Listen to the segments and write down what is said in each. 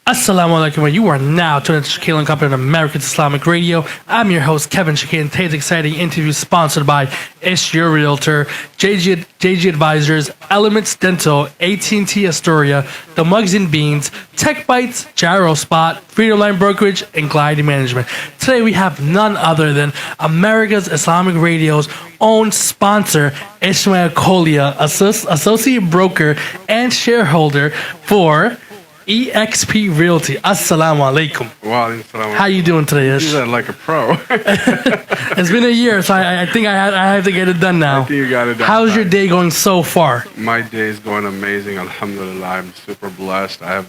Assalamu alaikum. You are now tuning to Shakil and Company on American Islamic Radio. I'm your host, Kevin Shakil, and today's exciting interview is sponsored by Your Realtor, JG Advisors, Elements Dental, AT&T Astoria, The Mugs and Beans, Tech Bites, Gyro Spot, Freedom Line Brokerage, and Glide Management. Today we have none other than America's Islamic Radio's own sponsor, Ismail Kolia, associate broker and shareholder for EXP Realty. Assalamu alaikum. Wow, How you doing today, Ish? You sound like a pro. It's been a year, so I think I have to get it done now. I think you got it done. How's your day going so far? My day is going amazing. Alhamdulillah, I'm super blessed. I'm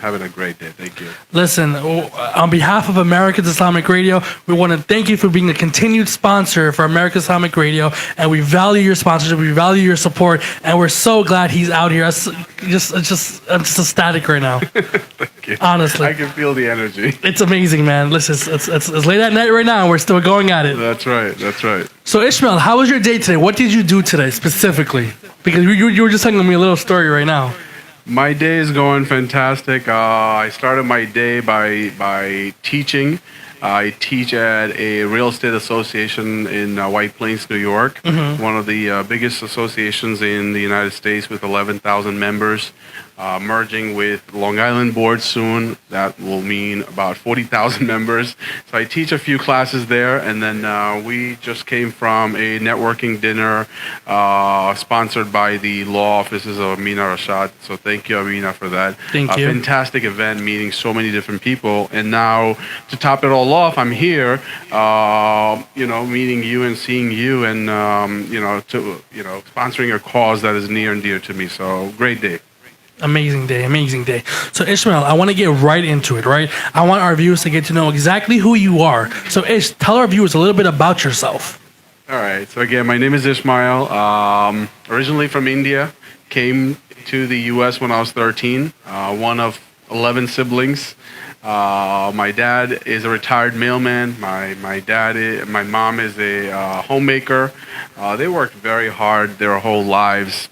having a great day. Thank you. Listen, on behalf of America's Islamic Radio, we want to thank you for being a continued sponsor for America's Islamic Radio, and we value your sponsorship, we value your support, and we're so glad he's out here. I'm just ecstatic right now. Thank you. Honestly, I can feel the energy. It's amazing, man. Listen, it's late at night right now, and we're still going at it. That's right. That's right. So, Ishmael, how was your day today? What did you do today specifically? Because you were just telling me a little story right now. My day is going fantastic. I started my day by teaching. I teach at a real estate association in White Plains, New York, one of the biggest associations in the United States with 11,000 members, merging with Long Island Board soon. That will mean about 40,000 members. So I teach a few classes there, and then we just came from a networking dinner sponsored by the law offices of Amina Rashad. So thank you, Amina, for that. Thank you. Fantastic event, meeting so many different people. And now, to top it all off, I'm here, meeting you and seeing you, and sponsoring a cause that is near and dear to me. So great day. Amazing day. So, Ishmael, I want to get right into it, right? I want our viewers to get to know exactly who you are. So, Ish, tell our viewers a little bit about yourself. All right. So, again, my name is Ismail. Originally from India, came to the U.S. when I was 13, one of 11 siblings. My dad is a retired mailman. My mom is a homemaker. They worked very hard their whole lives,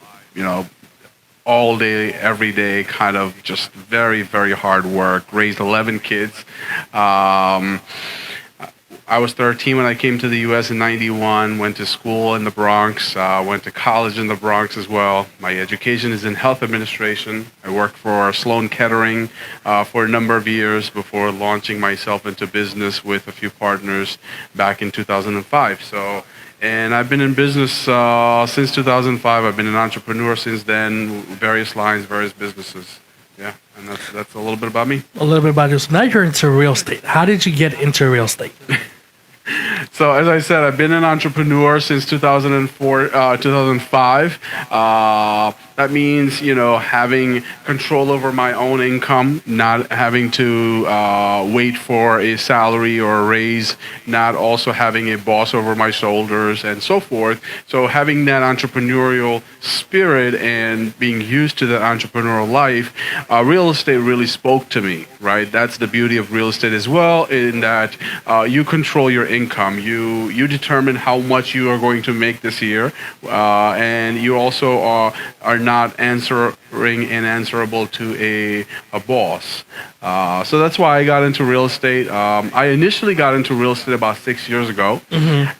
all day, every day, kind of just very, very hard work. Raised 11 kids. I was 13 when I came to the U.S. in 91, went to school in the Bronx, went to college in the Bronx as well. My education is in health administration. I worked for Sloan Kettering for a number of years before launching myself into business with a few partners back in 2005. And I've been in business since 2005. I've been an entrepreneur since then, various lines, various businesses. Yeah, and that's a little bit about me. A little bit about you. So now you're into real estate. How did you get into real estate? So as I said, I've been an entrepreneur since 2005. That means, having control over my own income, not having to wait for a salary or a raise, not also having a boss over my shoulders and so forth. So having that entrepreneurial spirit and being used to that entrepreneurial life, real estate really spoke to me, right? That's the beauty of real estate as well, in that you control your income. You determine how much you are going to make this year, and you also are not answering and answerable to a boss. So that's why I got into real estate. I initially got into real estate about 6 years ago.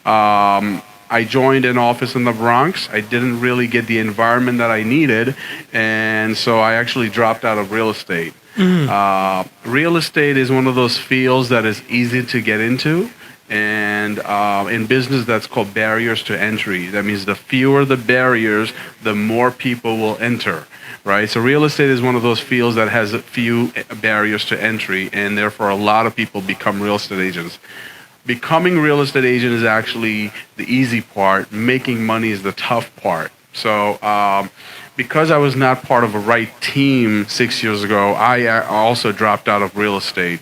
I joined an office in the Bronx. I didn't really get the environment that I needed, and so I actually dropped out of real estate. Real estate is one of those fields that is easy to get into. And in business, that's called barriers to entry. That means the fewer the barriers, the more people will enter, right? So real estate is one of those fields that has a few barriers to entry, and therefore a lot of people become real estate agents. Becoming real estate agent is actually the easy part. Making money is the tough part. So because I was not part of a right team 6 years ago, I also dropped out of real estate.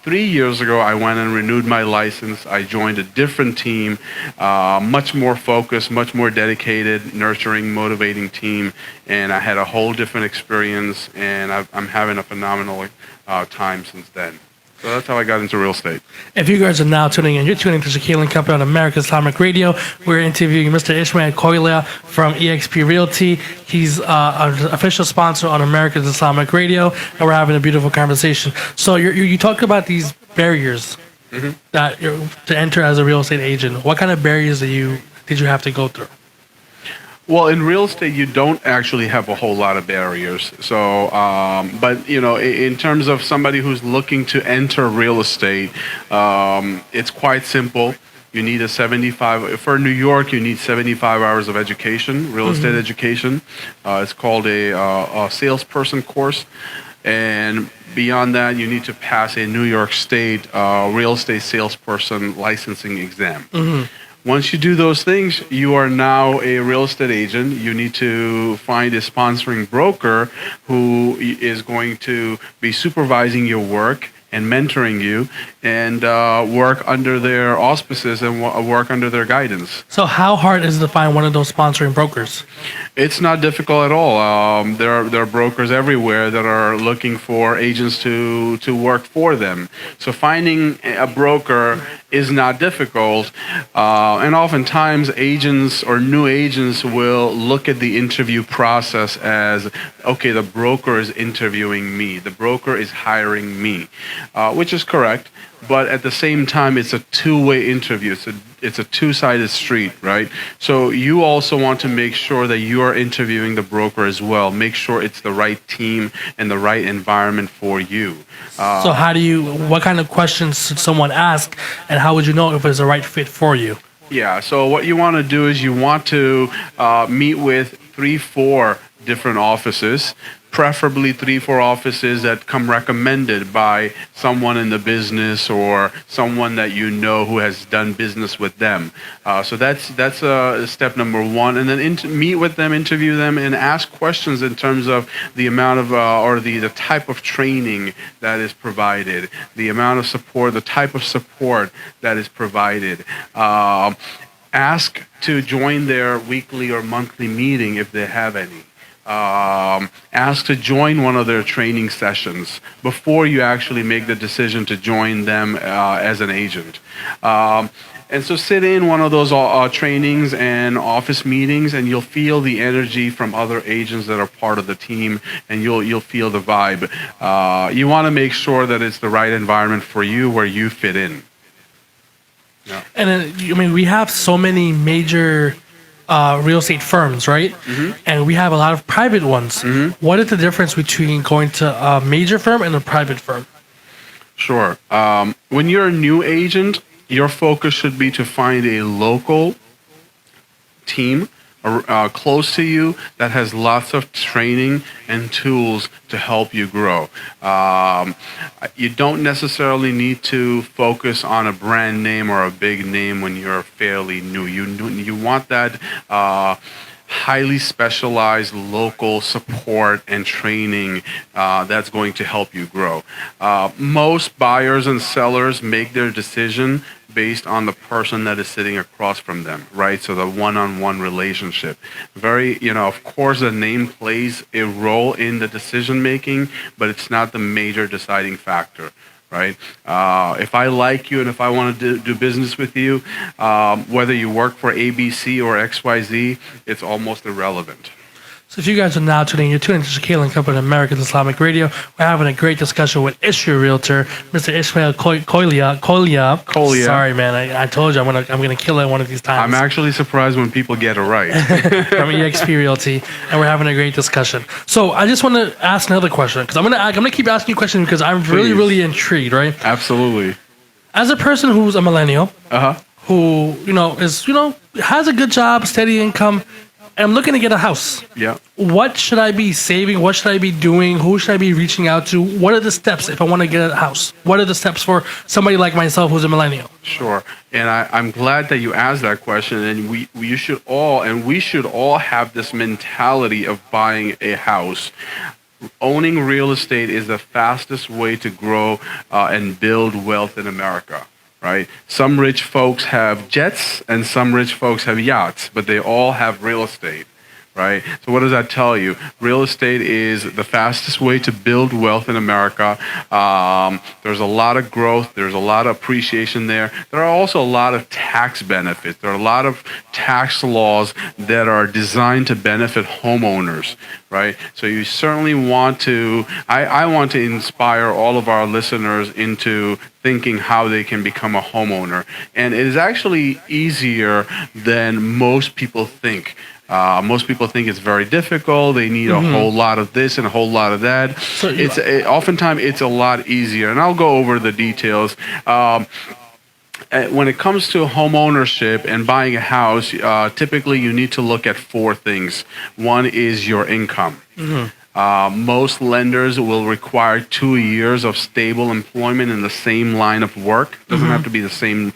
3 years ago, I went and renewed my license. I joined a different team, much more focused, much more dedicated, nurturing, motivating team, and I had a whole different experience, and I'm having a phenomenal time since then. So that's how I got into real estate. If you guys are now tuning in, you're tuning to Shakil and Company on American Islamic Radio. We're interviewing Mr. Ishmael Koilia from eXp Realty. He's an official sponsor on American Islamic Radio, and we're having a beautiful conversation. So you talked about these barriers that to enter as a real estate agent. What kind of barriers did you have to go through? Well, in real estate, you don't actually have a whole lot of barriers. So, but in terms of somebody who's looking to enter real estate, it's quite simple. You need a 75 for New York. You need 75 hours of education, real estate education. It's called a salesperson course, and beyond that, you need to pass a New York State real estate salesperson licensing exam. Once you do those things, you are now a real estate agent. You need to find a sponsoring broker who is going to be supervising your work and mentoring you and work under their auspices and work under their guidance. So how hard is it to find one of those sponsoring brokers? It's not difficult at all. There are brokers everywhere that are looking for agents to work for them. So finding a broker is not difficult. And oftentimes agents or new agents will look at the interview process as, okay, the broker is interviewing me. The broker is hiring me, which is correct. But at the same time, it's a two-way interview. It's a two-sided street, right? So you also want to make sure that you are interviewing the broker as well. Make sure it's the right team and the right environment for you. So what kind of questions should someone ask, and how would you know if it's the right fit for you? Yeah, so what you want to do is you want to meet with 3-4 different offices, preferably 3-4 offices that come recommended by someone in the business or someone that you know who has done business with them. So that's step number one. And then meet with them, interview them, and ask questions in terms of the amount of or the type of training that is provided, the amount of support, the type of support that is provided. Ask to join their weekly or monthly meeting if they have any. Ask to join one of their training sessions before you actually make the decision to join them as an agent. And so sit in one of those trainings and office meetings, and you'll feel the energy from other agents that are part of the team, and you'll feel the vibe. You want to make sure that it's the right environment for you where you fit in. Yeah. And then, we have so many major real estate firms, right? And we have a lot of private ones. What is the difference between going to a major firm and a private firm? Sure. When you're a new agent, your focus should be to find a local team close to you that has lots of training and tools to help you grow. You don't necessarily need to focus on a brand name or a big name when you're fairly new. You want that highly specialized local support and training that's going to help you grow. Most buyers and sellers make their decision based on the person that is sitting across from them, right? So the one-on-one relationship. Of course, the name plays a role in the decision making, but it's not the major deciding factor. Right? If I like you and if I want to do business with you, whether you work for ABC or XYZ, it's almost irrelevant. So if you guys are now tuning in, you're tuning to Shakil and Company on American Islamic Radio. We're having a great discussion with Ishmael Realtor, Mr. Ishmael Koilia. Sorry, man. I told you I'm gonna kill it one of these times. I'm actually surprised when people get it right. From eXp Realty, and we're having a great discussion. So I just want to ask another question, because I'm gonna keep asking you questions because I'm really intrigued, right? Absolutely. As a person who's a millennial, who has a good job, steady income, and I'm looking to get a house. Yeah. What should I be saving? What should I be doing? Who should I be reaching out to? What are the steps if I want to get a house? What are the steps for somebody like myself who's a millennial? Sure. And I'm glad that you asked that question. And we should all have this mentality of buying a house. Owning real estate is the fastest way to grow and build wealth in America. Right? Some rich folks have jets and some rich folks have yachts, but they all have real estate. right? So what does that tell you? Real estate is the fastest way to build wealth in America. There's a lot of growth. There's a lot of appreciation there. There are also a lot of tax benefits. There are a lot of tax laws that are designed to benefit homeowners, right? So you certainly want to, I want to inspire all of our listeners into thinking how they can become a homeowner. And it is actually easier than most people think. Most people think it's very difficult. They need a whole lot of this and a whole lot of that. So oftentimes it's a lot easier, and I'll go over the details. When it comes to home ownership and buying a house, typically you need to look at four things. One is your income. Most lenders will require 2 years of stable employment in the same line of work. Doesn't have to be the same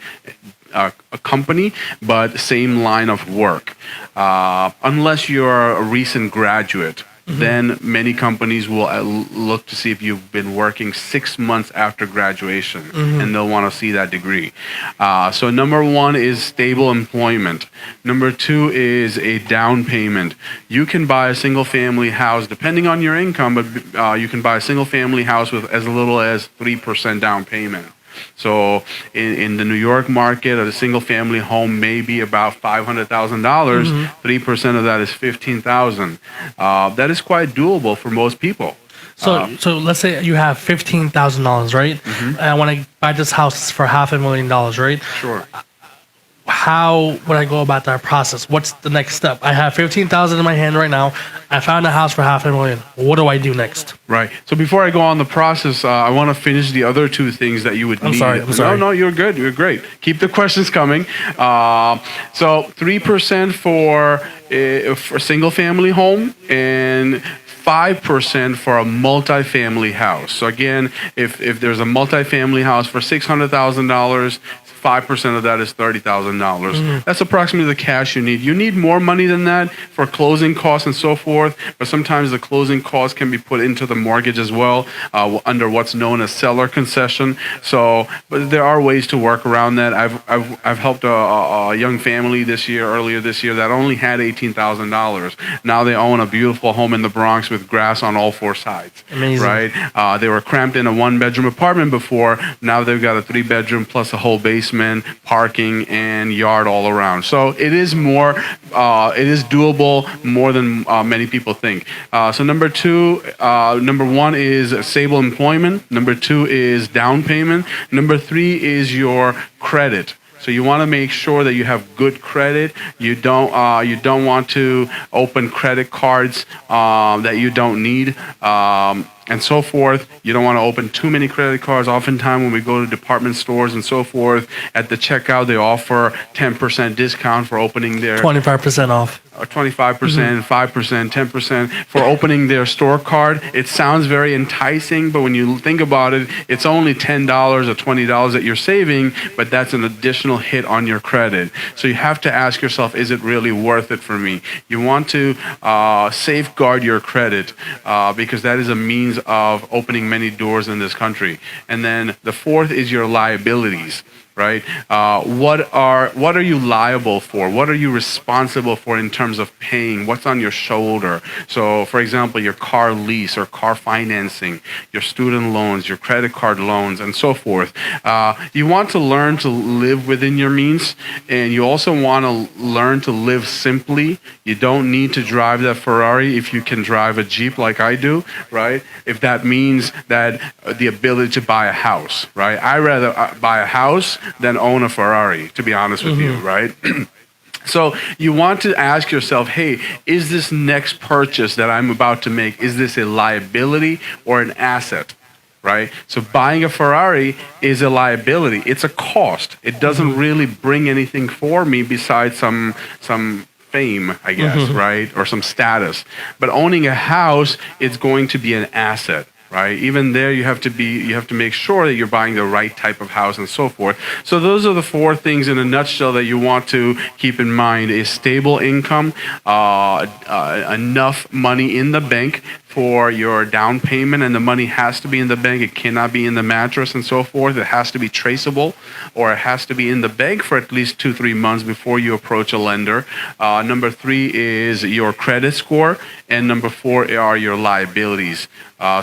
a company, but same line of work. Unless you're a recent graduate, then many companies will look to see if you've been working 6 months after graduation, and they'll want to see that degree. So number one is stable employment. Number two is a down payment. You can buy a single family house, depending on your income, but you can buy a single family house with as little as 3% down payment. So in the New York market, a single family home may be about $500,000. 3% of that is $15,000. That is quite doable for most people. So let's say you have $15,000, right? And I want to buy this house for $500,000, right? Sure. How would I go about that process? What's the next step? I have $15,000 in my hand right now. I found a house for $500,000. What do I do next? Right. So before I go on the process, I want to finish the other two things that you would need. I'm sorry. No, you're good. You're great. Keep the questions coming. So 3% for a single family home and 5% for a multifamily house. So again, if there's a multifamily house for $600,000, 5% of that is $30,000. That's approximately the cash you need. You need more money than that for closing costs and so forth, but sometimes the closing costs can be put into the mortgage as well, under what's known as seller concession. So, but there are ways to work around that. I've helped a young family earlier this year that only had $18,000. Now they own a beautiful home in the Bronx with grass on all four sides. Amazing. Right? They were cramped in a 1-bedroom apartment before. Now they've got a 3-bedroom plus a whole basement, parking, and yard all around. So it is it is doable more than many people think. So number one is stable employment. Number two is down payment. Number three is your credit. So you want to make sure that you have good credit. You don't want to open credit cards that you don't need. And so forth. You don't want to open too many credit cards. Oftentimes when we go to department stores and so forth, at the checkout they offer 10% discount for opening their 25% off. Or 25%, 5%, 10% for opening their store card. It sounds very enticing, but when you think about it, it's only $10 or $20 that you're saving, but that's an additional hit on your credit. So you have to ask yourself, is it really worth it for me? You want to safeguard your credit because that is a means of opening many doors in this country. And then the fourth is your liabilities. Right? What are you liable for? What are you responsible for in terms of paying? What's on your shoulder? So, for example, your car lease or car financing, your student loans, your credit card loans, and so forth. You want to learn to live within your means, and you also want to learn to live simply. You don't need to drive that Ferrari if you can drive a Jeep like I do, right? If that means that the ability to buy a house, right? I rather buy a house than own a Ferrari, to be honest with you, right? So you want to ask yourself, hey, is this next purchase that I'm about to make, is this a liability or an asset, right? So buying a Ferrari is a liability. It's a cost. It doesn't really bring anything for me besides some fame, I guess, right? Or some status. But owning a house, it's going to be an asset. Right? Even there, you have to make sure that you're buying the right type of house and so forth. So those are the four things in a nutshell that you want to keep in mind: a stable income, enough money in the bank for your down payment, and the money has to be in the bank. It cannot be in the mattress and so forth. It has to be traceable, or it has to be in the bank for at least 2-3 months before you approach a lender. Number 3 is your credit score, and number 4 are your liabilities.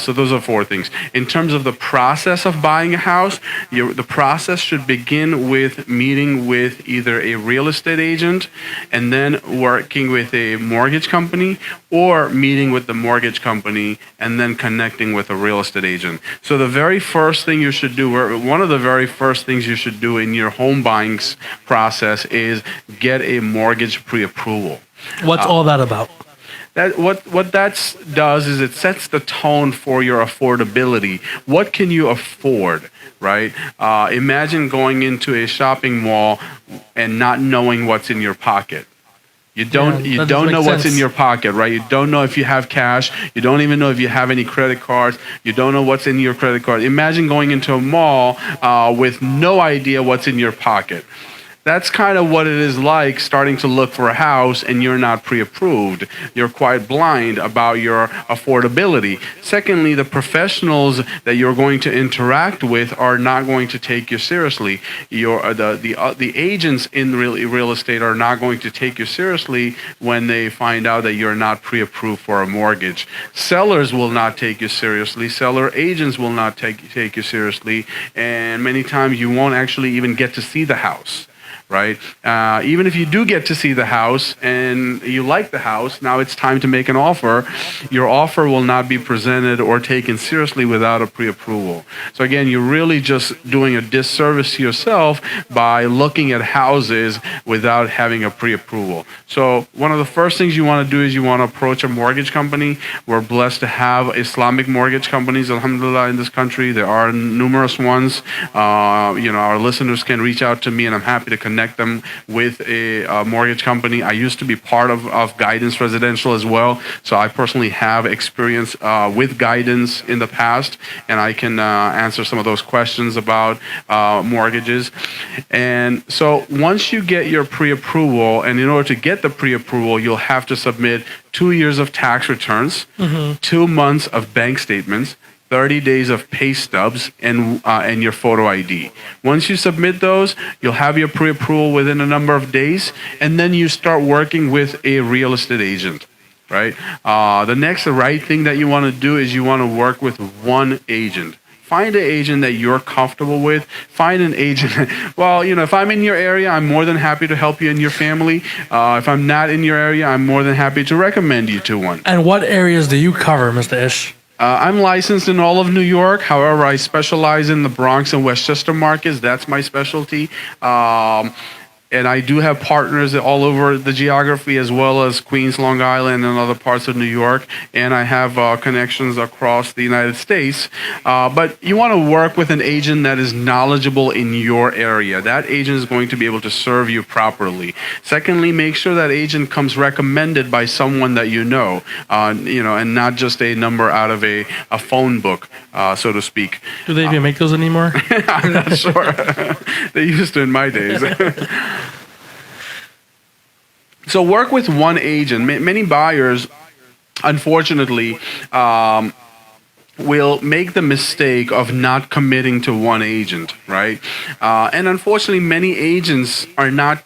So those are 4 things. In terms of the process of buying a house, the process should begin with meeting with either a real estate agent and then working with a mortgage company, or meeting with the mortgage company and then connecting with a real estate agent. So the very first thing you should do, or one of the very first things you should do in your home buying process, is get a mortgage pre-approval. What's all that about? What that does is it sets the tone for your affordability. What can you afford, right? Imagine going into a shopping mall and not knowing what's in your pocket. You don't know what's in your pocket, right? You don't know if you have cash. You don't even know if you have any credit cards. You don't know what's in your credit card. Imagine going into a mall with no idea what's in your pocket. That's kind of what it is like starting to look for a house and you're not pre-approved. You're quite blind about your affordability. Secondly, the professionals that you're going to interact with are not going to take you seriously. The agents in real estate are not going to take you seriously when they find out that you're not pre-approved for a mortgage. Sellers will not take you seriously. Seller agents will not take you seriously. And many times you won't actually even get to see the house. Right? Even if you do get to see the house and you like the house, now it's time to make an offer. Your offer will not be presented or taken seriously without a pre-approval. So again, you're really just doing a disservice to yourself by looking at houses without having a pre-approval. So one of the first things you want to do is you want to approach a mortgage company. We're blessed to have Islamic mortgage companies, alhamdulillah, in this country. There are numerous ones. Our listeners can reach out to me, and I'm happy to connect them with a mortgage company. I used to be part of Guidance Residential as well, so I personally have experience with Guidance in the past, and I can answer some of those questions about mortgages. And so once you get your pre-approval, and in order to get the pre-approval, you'll have to submit 2 years of tax returns, 2 months of bank statements, 30 days of pay stubs, and your photo ID. Once you submit those, you'll have your pre-approval within a number of days, and then you start working with a real estate agent, right? The next right thing that you want to do is you want to work with one agent. Find an agent that you're comfortable with. Find an agent. Well, if I'm in your area, I'm more than happy to help you and your family. If I'm not in your area, I'm more than happy to recommend you to one. And what areas do you cover, Mr. Ish? I'm licensed in all of New York. However, I specialize in the Bronx and Westchester markets. That's my specialty. And I do have partners all over the geography, as well as Queens, Long Island, and other parts of New York. And I have connections across the United States. But you want to work with an agent that is knowledgeable in your area. That agent is going to be able to serve you properly. Secondly, make sure that agent comes recommended by someone that you know, and not just a number out of a phone book, so to speak. Do they even make those anymore? I'm not sure. They used to in my days. So work with one agent. Many buyers, unfortunately, will make the mistake of not committing to one agent, right? And unfortunately, many agents are not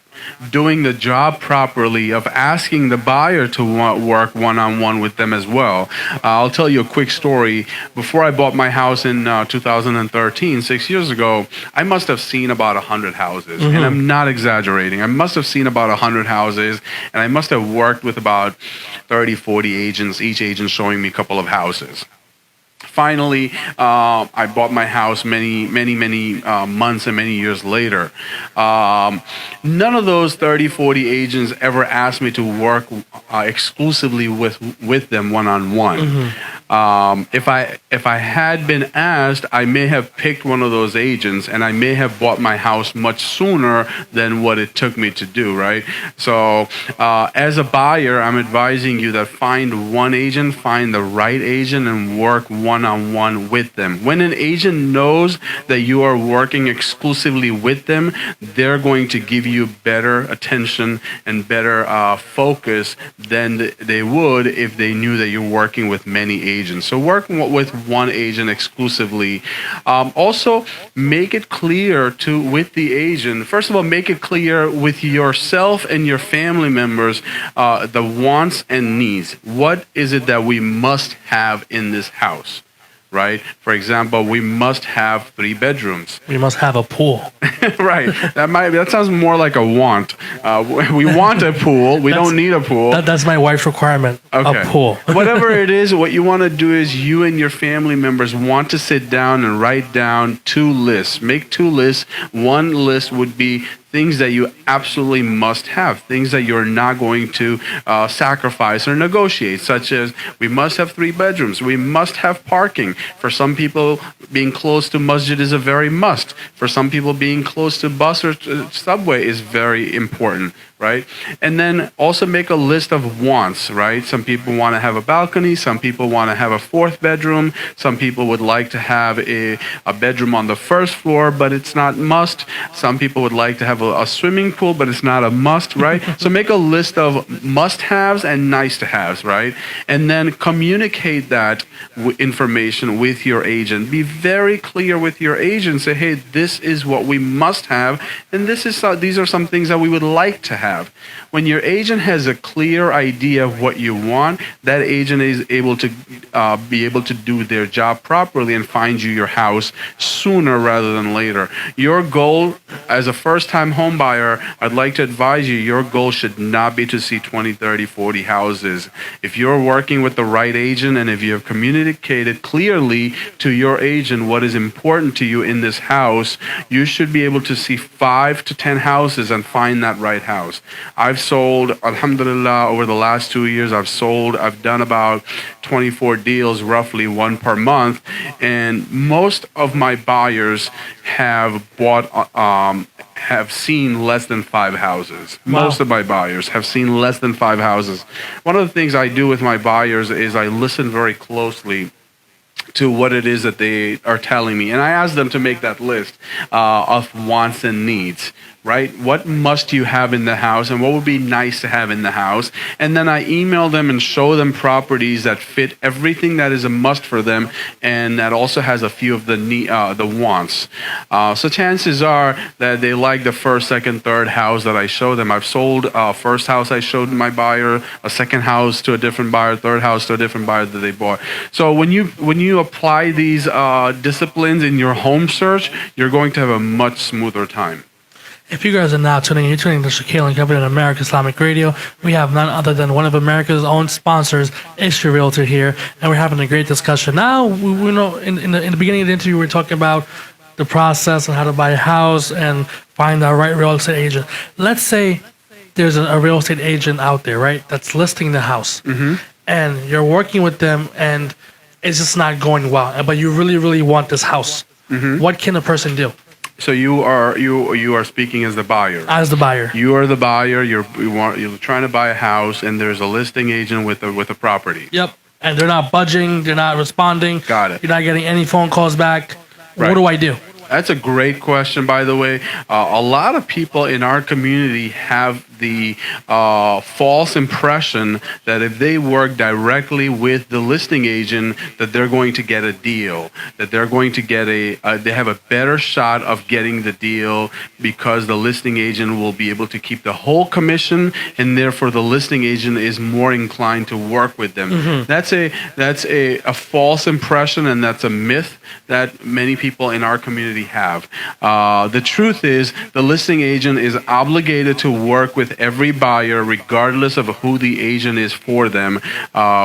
doing the job properly of asking the buyer to work one-on-one with them as well. I'll tell you a quick story. Before I bought my house in 2013, 6 years ago, I must have seen about 100 houses. And I'm not exaggerating. I must have seen about 100 houses, and I must have worked with about 30, 40 agents, each agent showing me a couple of houses. Finally, I bought my house many months and many years later. None of those 30, 40 agents ever asked me to work exclusively with them one-on-one. If I had been asked, I may have picked one of those agents, and I may have bought my house much sooner than what it took me to do, right? So as a buyer, I'm advising you that find one agent, find the right agent, and work one-on-one with them. When an agent knows that you are working exclusively with them, they're going to give you better attention and better focus than they would if they knew that you're working with many agents. So work with one agent exclusively. Also, make it clear with the agent. First of all, make it clear with yourself and your family members the wants and needs. What is it that we must have in this house? Right? For example, we must have 3 bedrooms. We must have a pool. Right. That sounds more like a want. We want a pool. We don't need a pool. That's my wife's requirement. Okay. A pool. Whatever it is, what you want to do is you and your family members want to sit down and write down 2 lists. Make 2 lists. One list would be things that you absolutely must have, things that you're not going to sacrifice or negotiate, such as we must have 3 bedrooms, we must have parking. For some people, being close to masjid is a very must. For some people, being close to bus or subway is very important, right? And then also make a list of wants, right? Some people want to have a balcony, some people want to have a 4th bedroom, some people would like to have a bedroom on the 1st floor, but it's not must. Some people would like to have a swimming pool, but it's not a must, right? So make a list of must-haves and nice-to-haves, right? And then communicate that information with your agent. Be very clear with your agent. Say, hey, this is what we must have, and these are some things that we would like to have. When your agent has a clear idea of what you want, that agent is able to be able to do their job properly and find you your house sooner rather than later. Your goal as a first-time home buyer, I'd like to advise you, your goal should not be to see 20, 30, 40 houses. If you're working with the right agent and if you have communicated clearly to your agent what is important to you in this house, you should be able to see 5 to 10 houses and find that right house. I've sold, alhamdulillah, over the last 2 years, I've done about 24 deals, roughly 1 per month, and most of my buyers have seen less than 5 houses. Wow. Most of my buyers have seen less than 5 houses. One of the things I do with my buyers is I listen very closely to what it is that they are telling me. And I ask them to make that list of wants and needs, right? What must you have in the house and what would be nice to have in the house? And then I email them and show them properties that fit everything that is a must for them and that also has a few of the wants. So chances are that they like the 1st, 2nd, 3rd house that I show them. I've sold first house I showed my buyer, a 2nd house to a different buyer, 3rd house to a different buyer that they bought. So when you apply these disciplines in your home search, you're going to have a much smoother time. If you guys are now tuning in, you're tuning to Shakil and Company on American Islamic Radio. We have none other than one of America's own sponsors, Issue Realtor here, and we're having a great discussion. Now, we know in the beginning of the interview, we were talking about the process and how to buy a house and find the right real estate agent. Let's say there's a real estate agent out there, right, that's listing the house, and you're working with them, and it's just not going well, but you really, really want this house. What can a person do? So you are speaking as the buyer. As the buyer. You are the buyer. You're trying to buy a house, and there's a listing agent with a property. Yep. And they're not budging. They're not responding. Got it. You're not getting any phone calls back. Right. What do I do? That's a great question, by the way. A lot of people in our community have the false impression that if they work directly with the listing agent, that they're going to get a deal, that they're going to get they have a better shot of getting the deal because the listing agent will be able to keep the whole commission, and therefore the listing agent is more inclined to work with them. That's a false impression, and that's a myth that many people in our community have. The truth is, the listing agent is obligated to work with every buyer, regardless of who the agent is for them,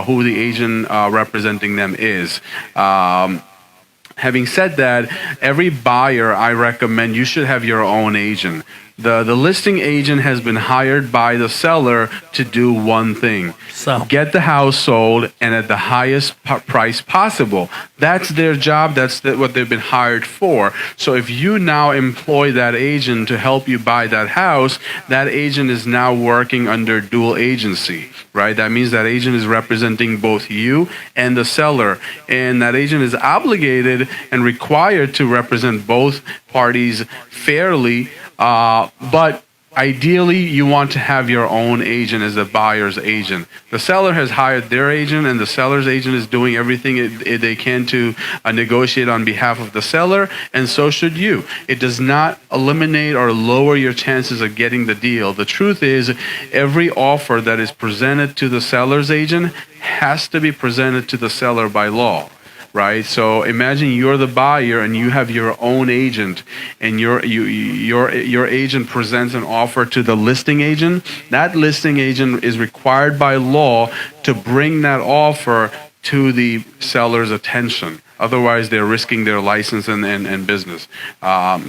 who the agent representing them is. Having said that, every buyer, I recommend you should have your own agent. The listing agent has been hired by the seller to do one thing: So get the house sold and at the highest price possible. That's their job. That's what they've been hired for. So if you now employ that agent to help you buy that house, that agent is now working under dual agency, right? That means that agent is representing both you and the seller, and that agent is obligated and required to represent both parties fairly. But ideally, you want to have your own agent as a buyer's agent. The seller has hired their agent, and the seller's agent is doing everything they can to negotiate on behalf of the seller, and so should you. It does not eliminate or lower your chances of getting the deal. The truth is, every offer that is presented to the seller's agent has to be presented to the seller by law. Right, so imagine you're the buyer and you have your own agent, and your agent presents an offer to the listing agent. That listing agent is required by law to bring that offer to the seller's attention. Otherwise, they're risking their license and business.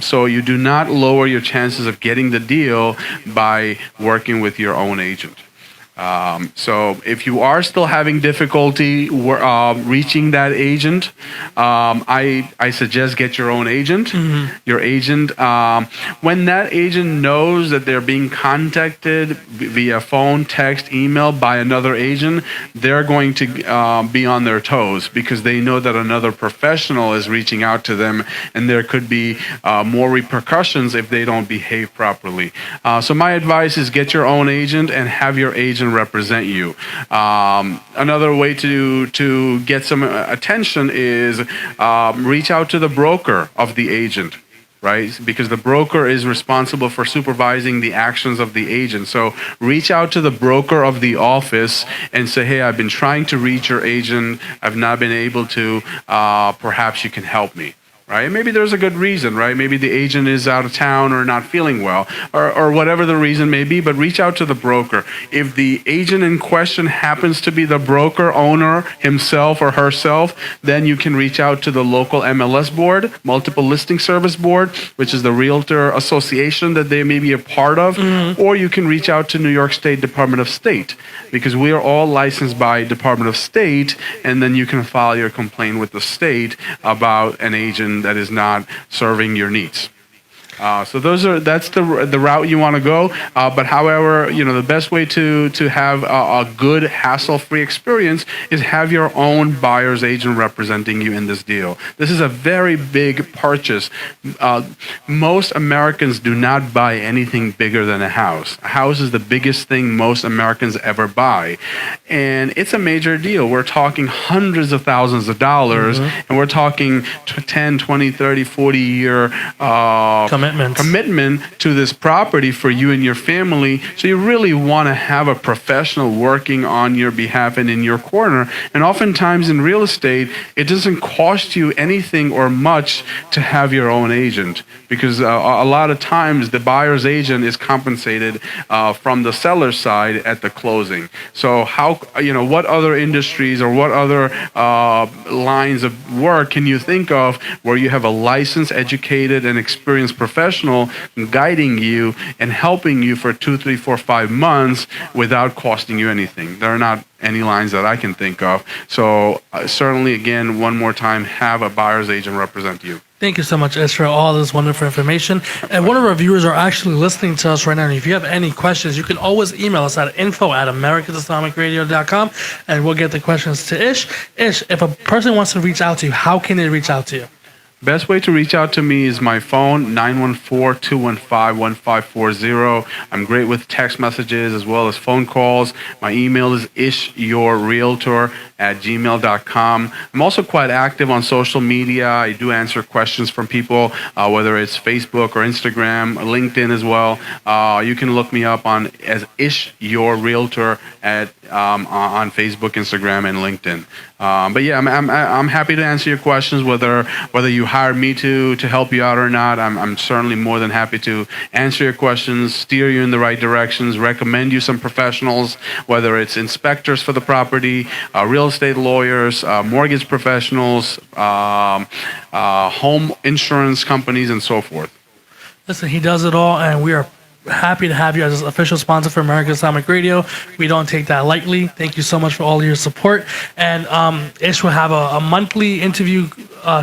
So you do not lower your chances of getting the deal by working with your own agent. So if you are still having difficulty reaching that agent, I suggest get your own agent. Mm-hmm. Your agent, when that agent knows that they're being contacted via phone, text, email by another agent, they're going to be on their toes because they know that another professional is reaching out to them, and there could be more repercussions if they don't behave properly. So my advice is get your own agent and have your agent represent you. Another way to get some attention is reach out to the broker of the agent, right? Because the broker is responsible for supervising the actions of the agent. So reach out to the broker of the office and say, hey, I've been trying to reach your agent. I've not been able to. Perhaps you can help me. Right? Maybe there's a good reason, right? Maybe the agent is out of town or not feeling well, or whatever the reason may be, but reach out to the broker. If the agent in question happens to be the broker owner himself or herself, then you can reach out to the local MLS board, Multiple Listing Service Board, which is the Realtor Association that they may be a part of, or you can reach out to New York State Department of State, because we are all licensed by Department of State, and then you can file your complaint with the state about an agent that is not serving your needs. So that's the route you want to go. But however, the best way to have a good hassle-free experience is have your own buyer's agent representing you in this deal. This is a very big purchase. Most Americans do not buy anything bigger than a house. A house is the biggest thing most Americans ever buy. And it's a major deal. We're talking hundreds of thousands of dollars, and we're talking 10, 20, 30, 40-year commitment to this property for you and your family. So you really want to have a professional working on your behalf and in your corner. And oftentimes in real estate, it doesn't cost you anything or much to have your own agent, because a lot of times the buyer's agent is compensated from the seller's side at the closing. So what other industries or what other lines of work can you think of where you have a licensed, educated, and experienced professional guiding you and helping you for 2, 3, 4, 5 months without costing you anything? There are not any lines that I can think of. So certainly, again, one more time, have a buyer's agent represent you. Thank you so much, Ish, for all this wonderful information. And one of our viewers are actually listening to us right now. And if you have any questions, you can always email us at info@americanislamicradio.com, and we'll get the questions to Ish. Ish, if a person wants to reach out to you, how can they reach out to you? Best way to reach out to me is my phone, 914-215-1540. I'm great with text messages as well as phone calls. My email is ishyourrealtor@gmail.com. I'm also quite active on social media. I do answer questions from people, whether it's Facebook or Instagram, LinkedIn as well. You can look me up as Ish Your Realtor on Facebook, Instagram, and LinkedIn. But yeah, I'm happy to answer your questions, whether you hired me to help you out or not. I'm certainly more than happy to answer your questions, steer you in the right directions, recommend you some professionals, whether it's inspectors for the property, real estate lawyers, mortgage professionals, home insurance companies, and so forth. Listen, he does it all, and we are happy to have you as an official sponsor for American Islamic Radio. We don't take that lightly. Thank you so much for all of your support. And Ish will have a monthly interview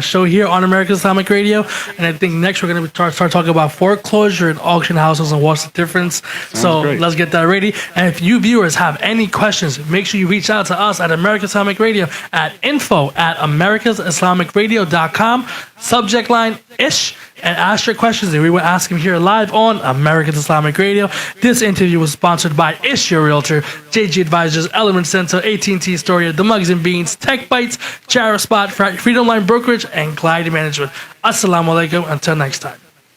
show here on American Islamic Radio. And I think next we're going to start talking about foreclosure and auction houses and what's the difference. So great. let's get that ready. And if you viewers have any questions, make sure you reach out to us at American Islamic Radio at info@americanislamicradio.com. Subject line Ish, and ask your questions, and we will ask them here live on American Islamic Radio. This interview was sponsored by Ish Your Realtor, JG Advisors, Element Center, AT&T Storia, The Mugs and Beans, Tech Bites, Jara Spot, Freedom Line Brokerage, and Glide Management. Assalamu alaikum. Until next time.